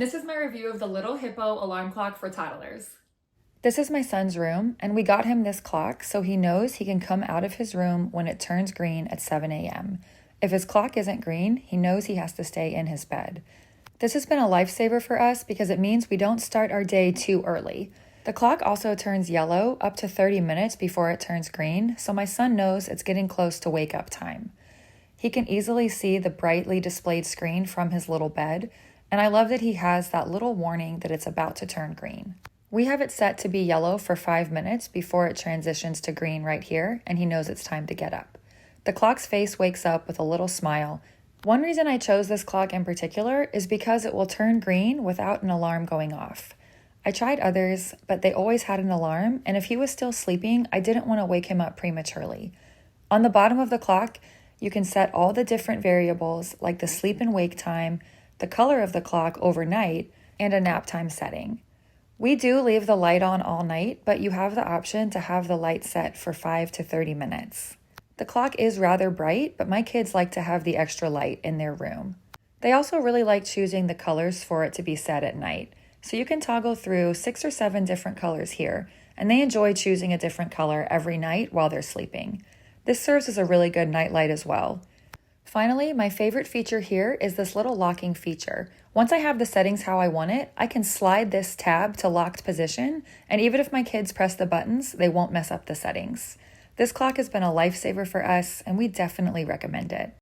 This is my review of the LittleHippo alarm clock for toddlers. This is my son's room, and we got him this clock so he knows he can come out of his room when it turns green at 7 a.m. If his clock isn't green, he knows he has to stay in his bed. This has been a lifesaver for us because it means we don't start our day too early. The clock also turns yellow up to 30 minutes before it turns green, so my son knows it's getting close to wake up time. He can easily see the brightly displayed screen from his little bed, and I love that he has that little warning that it's about to turn green. We have it set to be yellow for 5 minutes before it transitions to green right here, and he knows it's time to get up. The clock's face wakes up with a little smile. One reason I chose this clock in particular is because it will turn green without an alarm going off. I tried others, but they always had an alarm, and if he was still sleeping, I didn't want to wake him up prematurely. On the bottom of the clock, you can set all the different variables like the sleep and wake time, the color of the clock overnight, and a nap time setting. We do leave the light on all night, but you have the option to have the light set for 5 to 30 minutes. The clock is rather bright, but my kids like to have the extra light in their room. They also really like choosing the colors for it to be set at night. So you can toggle through 6 or 7 different colors here, and they enjoy choosing a different color every night while they're sleeping. This serves as a really good night light as well. Finally, my favorite feature here is this little locking feature. Once I have the settings how I want it, I can slide this tab to locked position, and even if my kids press the buttons, they won't mess up the settings. This clock has been a lifesaver for us, and we definitely recommend it.